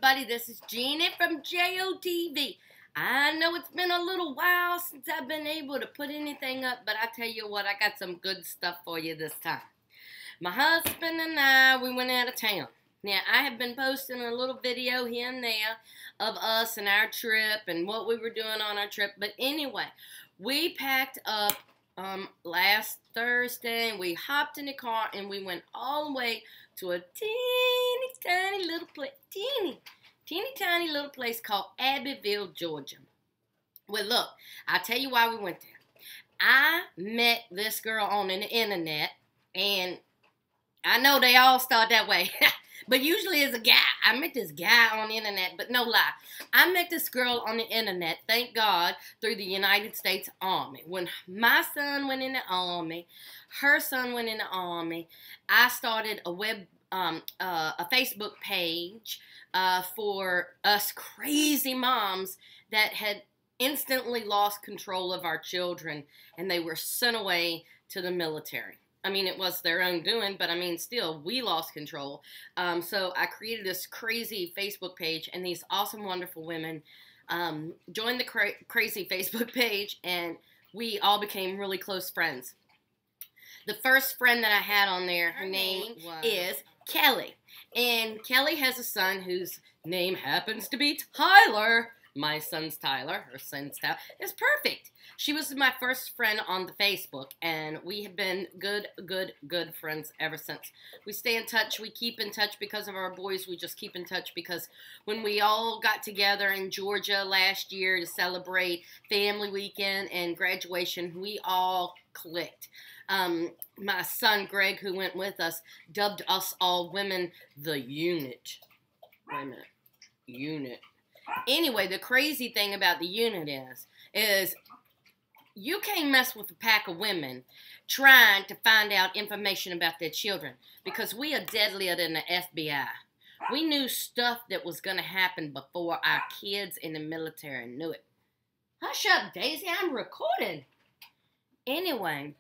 everybody. This is Jeannie from JOTV. I know it's been a little while since I've been able to put anything up, but I tell you what, I got some good stuff for you this time. My husband and I, we went out of town. Now, I have been posting a little video here and there of us and our trip and what we were doing on our trip. But anyway, we packed up last Thursday, and we hopped in the car, and we went all the way to a teeny tiny little place, teeny tiny little place called Abbeville, Georgia. Well, look, I'll tell you why we went there. I met this girl on the internet, and I know they all start that way, but usually it's a guy. I met this guy on the internet, but no lie. I met this girl on the internet, thank God, through the United States Army. When my son went in the Army, her son went in the Army, I started a Facebook page for us crazy moms that had instantly lost control of our children, and they were sent away to the military. I mean, it was their own doing, but I mean, still, we lost control. So I created this crazy Facebook page, and these awesome, wonderful women joined the crazy Facebook page, and we all became really close friends. The first friend that I had on there, her name is Kelly. And Kelly has a son whose name happens to be Tyler. My son's Tyler, her son's Tyler. It's perfect. She was my first friend on the Facebook, and we have been good friends ever since. We stay in touch. We keep in touch because of our boys. We just keep in touch because when we all got together in Georgia last year to celebrate family weekend and graduation, we all clicked. My son, Greg, who went with us, dubbed us all women the unit. Wait a minute. Unit. Anyway, the crazy thing about the unit is you can't mess with a pack of women trying to find out information about their children, because we are deadlier than the FBI. We knew stuff that was going to happen before our kids in the military knew it. Hush up, Daisy, I'm recording. Anyway,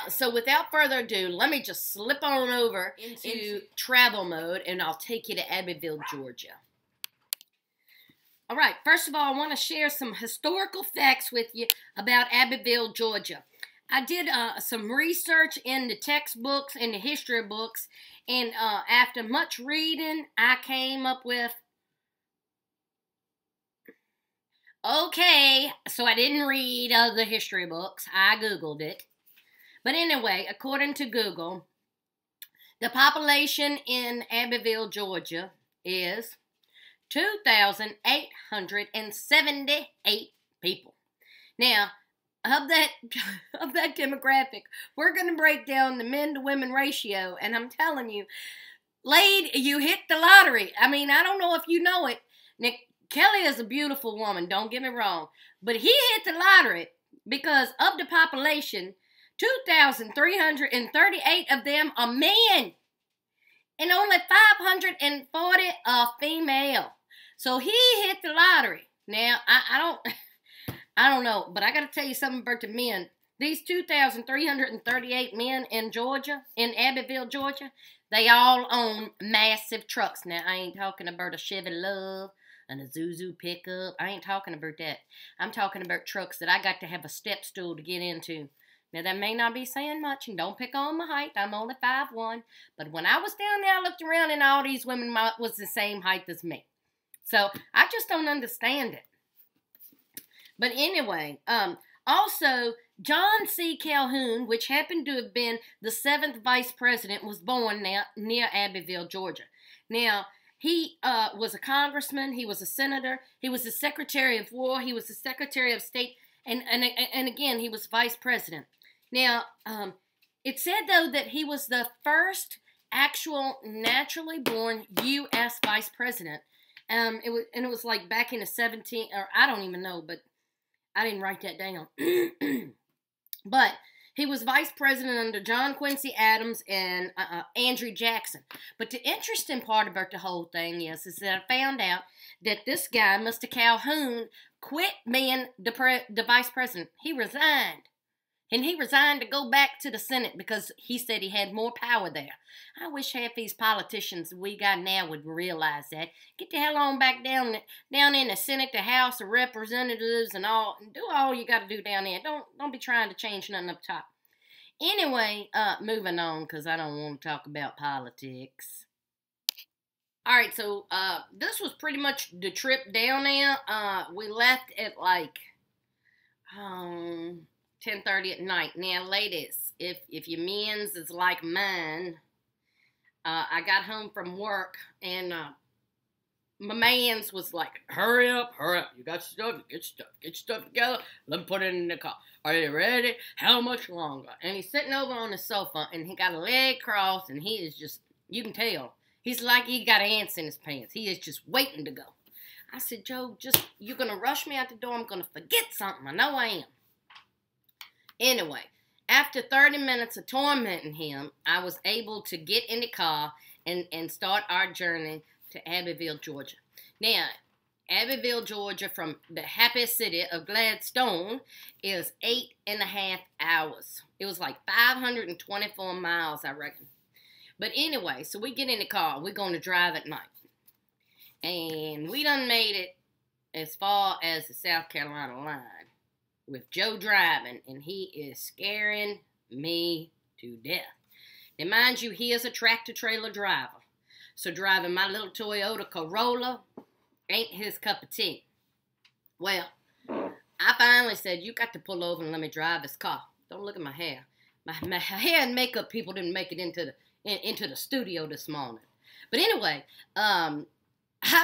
so without further ado, let me just slip on over into travel mode, and I'll take you to Abbeville, Georgia. All right, first of all, I want to share some historical facts with you about Abbeville, Georgia. I did some research in the textbooks and the history books, and after much reading, I came up with, okay, so I didn't read the history books. I Googled it. But anyway, according to Google, the population in Abbeville, Georgia is 2,878 people. Now, of that demographic, we're going to break down the men to women ratio, and I'm telling you, Lade, you hit the lottery. I mean, I don't know if you know it. Nick Kelly is a beautiful woman, don't get me wrong, but he hit the lottery because of the population, 2,338 of them are men, and only 540 are female. So he hit the lottery. Now, I don't know, but I got to tell you something about the men. These 2,338 men in Georgia, in Abbeville, Georgia, they all own massive trucks. Now, I ain't talking about a Chevy Love and a Zuzu pickup. I ain't talking about that. I'm talking about trucks that I got to have a step stool to get into. Now, that may not be saying much, and don't pick on my height. I'm only 5'1". But when I was down there, I looked around, and all these women was the same height as me. So, I just don't understand it. But anyway, also, John C. Calhoun, which happened to have been the 7th vice president, was born near Abbeville, Georgia. Now, he was a congressman, he was a senator, he was the Secretary of War, he was the Secretary of State, and again, he was vice president. Now, it said, though, that he was the first actual naturally born U.S. vice president. It was like back in the or I don't even know, but I didn't write that down. But he was vice president under John Quincy Adams and Andrew Jackson. But the interesting part about the whole thing is that I found out that this guy, Mr. Calhoun, quit being the vice president. He resigned. And he resigned to go back to the Senate because he said he had more power there. I wish half these politicians we got now would realize that. Get the hell on back down in the Senate, the House of Representatives, and all. Do all you got to do down there. Don't be trying to change nothing up top. Anyway, moving on because I don't want to talk about politics. All right, so this was pretty much the trip down there. We left at like 10:30 at night. Now, ladies, if your men's is like mine, I got home from work and my man's was like, hurry up. You got stuff, get your stuff together. Let me put it in the car. Are you ready? How much longer? And he's sitting over on the sofa and he got a leg crossed and he is just, you can tell, he's like he got ants in his pants. He is just waiting to go. I said, Joe, you're going to rush me out the door. I'm going to forget something. I know I am. Anyway, after 30 minutes of tormenting him, I was able to get in the car and start our journey to Abbeville, Georgia. Now, Abbeville, Georgia, from the happy city of Gladstone, is 8.5 hours. It was like 524 miles, I reckon. But anyway, so we get in the car. We're going to drive at night. And we done made it as far as the South Carolina line with Joe driving, and he is scaring me to death. Now, mind you, he is a tractor-trailer driver. So driving my little Toyota Corolla ain't his cup of tea. Well, I finally said, you got to pull over and let me drive this car. Don't look at my hair. My hair and makeup people didn't make it into the studio this morning. But anyway, I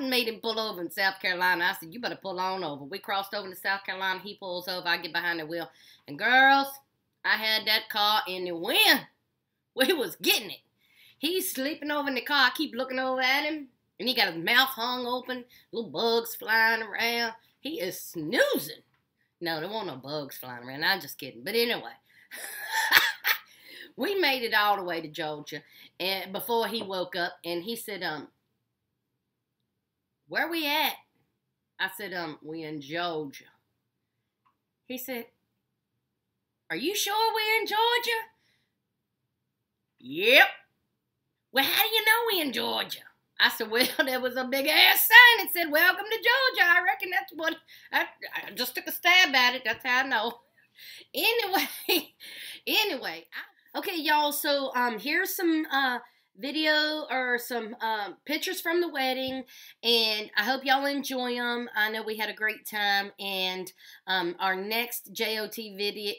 made him pull over in South Carolina. I said, you better pull on over. We crossed over to South Carolina. He pulls over. I get behind the wheel. And girls, I had that car in the wind. We was getting it. He's sleeping over in the car. I keep looking over at him. And he got his mouth hung open. Little bugs flying around. He is snoozing. No, there won't no bugs flying around. I'm just kidding. But anyway. We made it all the way to Georgia. And before he woke up. And he said, where we at? I said, we in Georgia. He said, are you sure we're in Georgia? Yep. Well, how do you know we in Georgia? I said, well, there was a big-ass sign that said, welcome to Georgia. I reckon that's what, I just took a stab at it. That's how I know. Anyway. Okay, y'all, so here's some video or some pictures from the wedding, and I hope y'all enjoy them. I know we had a great time, and our next JOTV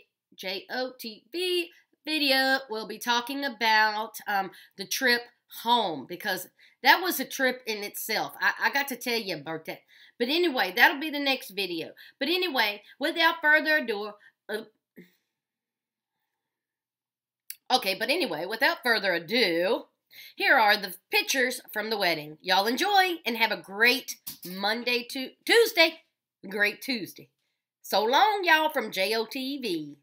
video will be talking about the trip home, because that was a trip in itself. I got to tell you about that. But anyway, that'll be the next video. But anyway, without further ado, here are the pictures from the wedding. Y'all enjoy and have a great Tuesday. Great Tuesday. So long, y'all, from JOTV.